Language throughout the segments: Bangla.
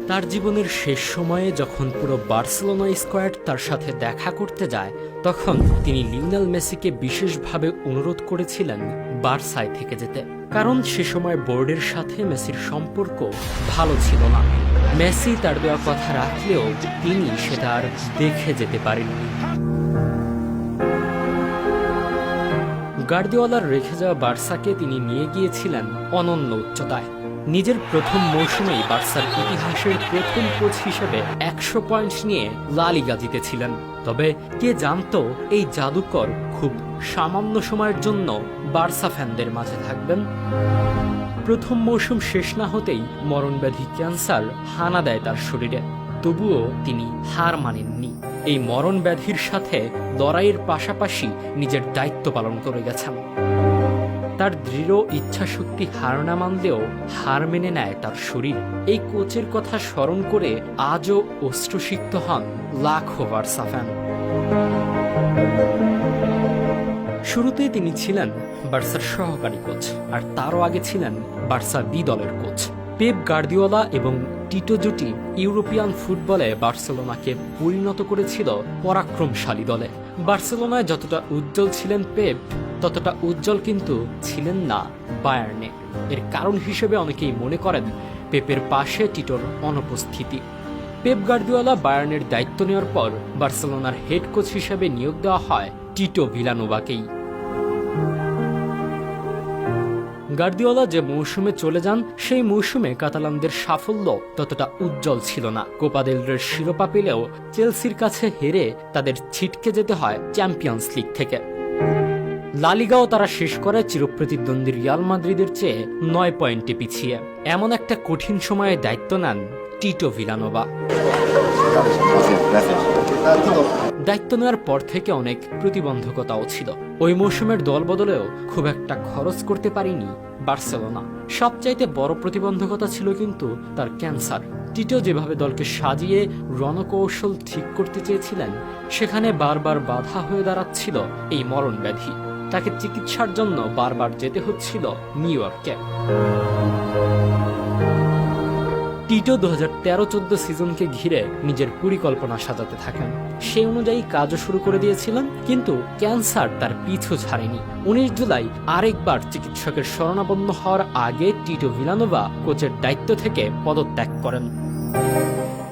তার জীবনের শেষ সময়ে যখন পুরো বার্সেলোনা স্কোয়াড তার সাথে দেখা করতে যায়, তখন তিনি লিওনেল মেসিকে বিশেষভাবে অনুরোধ করেছিলেন বার্সায় থেকে যেতে, কারণ সে সময় বোর্ডের সাথে মেসির সম্পর্ক ভালো ছিল না। মেসি তার দেওয়া কথা রাখলেও তিনি সেটা আর দেখে যেতে পারেননি। গার্দিওলার রেখে যাওয়া বার্সাকে তিনি নিয়ে গিয়েছিলেন অনন্য উচ্চতায়। নিজের প্রথম মৌসুমেই বার্সার ইতিহাসের প্রথম কোচ হিসেবে 100 পয়েন্ট নিয়ে লা লিগা জিতেছিলেন। তবে কে জানতো এই জাদুকর খুব সামান্য সময়ের জন্য বার্সা ফ্যানদের মাঝে থাকবেন। প্রথম মৌসুম শেষ না হতেই মরণব্যাধি ক্যান্সার হানা দেয় তার শরীরে, তবুও তিনি হার মানেননি। এই মরণ ব্যাধির সাথে লড়াইয়ের পাশাপাশি নিজের দায়িত্ব পালন করে গেছেন। তার দৃঢ় ইচ্ছাশক্তি হার না মানলেও হার মেনে নেয় তার শরীর। এই কোচের কথা স্মরণ করে আজও অশ্রুসিক্ত হন লাখো বার্সা ফ্যান। শুরুতে তিনি ছিলেন বার্সার সহকারী কোচ, আর তারও আগে ছিলেন বার্সা বি দলের কোচ। পেপ গার্দিওলা এবং টিটো জুটি ইউরোপিয়ান ফুটবলে বার্সেলোনাকে পরিণত করেছিল পরাক্রমশালী দলে। বার্সেলোনায় যতটা উজ্জ্বল ছিলেন পেপ, ততটা উজ্জ্বল কিন্তু ছিলেন না বায়ার্নে। এর কারণ হিসেবে অনেকেই মনে করেন পেপের পাশে টিটোর অনুপস্থিতি। পেপ গার্দিওলা বায়ার্নের দায়িত্ব নেওয়ার পর বার্সেলোনার হেড কোচ হিসেবে নিয়োগ দেওয়া হয় টিটো ভিলানোভাকেই। গার্দিওলা যে মৌসুমে চলে যান, সেই মৌসুমে কাতালানদের সাফল্য ততটা উজ্জ্বল ছিল না। কোপা দেল রের শিরোপা পেলেও চেলসির কাছে হেরে তাদের ছিটকে যেতে হয় চ্যাম্পিয়ন্স লিগ থেকে। লা লিগাও তারা শেষ করে চিরপ্রতিদ্বন্দ্বী রিয়াল মাদ্রিদের চেয়ে 9 পয়েন্টে পিছিয়ে। এমন একটা কঠিন সময়ে দায়িত্ব নেন টিটো ভিলানোভা। দায়িত্ব নেওয়ার পর থেকে অনেক প্রতিবন্ধকতাও ছিল। ওই মৌসুমের দল বদলেও খুব একটা খরচ করতে পারেনি বার্সেলোনা। সবচাইতে বড় প্রতিবন্ধকতা ছিল কিন্তু তার ক্যান্সার। টিটো যেভাবে দলকে সাজিয়ে রণকৌশল ঠিক করতে চেয়েছিলেন, সেখানে বারবার বাধা হয়ে দাঁড়াচ্ছিল এই মরণ ব্যাধি। তাকে চিকিৎসার জন্য বারবার যেতে হচ্ছিল নিউ ইয়র্কে। টিটো 2013-14 সিজনকে ঘিরে নিজের পরিকল্পনা সাজাতে থাকেন। সেই অনুযায়ী কাজও শুরু করে দিয়েছিলেন, কিন্তু ক্যান্সার তার পিছু ছাড়েনি। 19 জুলাই আরেকবার চিকিৎসকের শরণাপন্ন হওয়ার আগে টিটো ভিলানোভা কোচের দায়িত্ব থেকে পদত্যাগ করেন।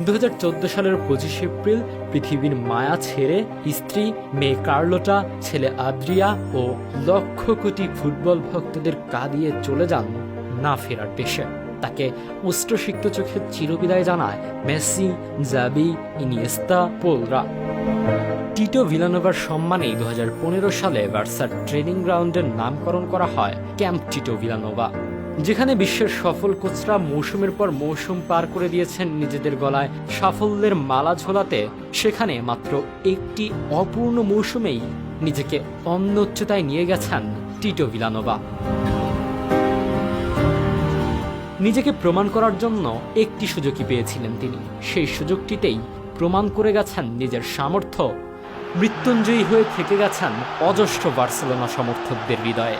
2014 সালের 25 এপ্রিল পৃথিবীর মায়া ছেড়ে স্ত্রী মেয়ে কার্লোটা, ছেলে আদ্রিয়া ও লক্ষ কোটি ফুটবল ভক্তদের কাঁদিয়ে চলে যান না ফেরার দেশে। তাকে উষ্ট্রসিক্ত চোখে চিরবিদায় জানায় মেসি, জাবি, ইনিয়েস্তা, পোলরা। টিটো ভিলানোভার সম্মানেই 2015 সালে বার্সার ট্রেনিং গ্রাউন্ডের নামকরণ করা হয় ক্যাম্প টিটো ভিলানোভা। যেখানে বিশ্বের সফল কোচরা মৌসুমের পর মৌসুম পার করে দিয়েছেন নিজেদের গলায় সাফল্যের মালা ঝোলাতে, সেখানে মাত্র একটি অপূর্ণ মৌসুমেই নিজেকে অন্য উচ্চতায় নিয়ে গেছেন টিটো ভিলানোভা। নিজেকে প্রমাণ করার জন্য একটি সুযোগই পেয়েছিলেন তিনি। সেই সুযোগটিতেই প্রমাণ করে গেছেন নিজের সামর্থ্য। মৃত্যুঞ্জয়ী হয়ে থেকে গেছেন অজস্র বার্সেলোনা সমর্থকদের হৃদয়ে।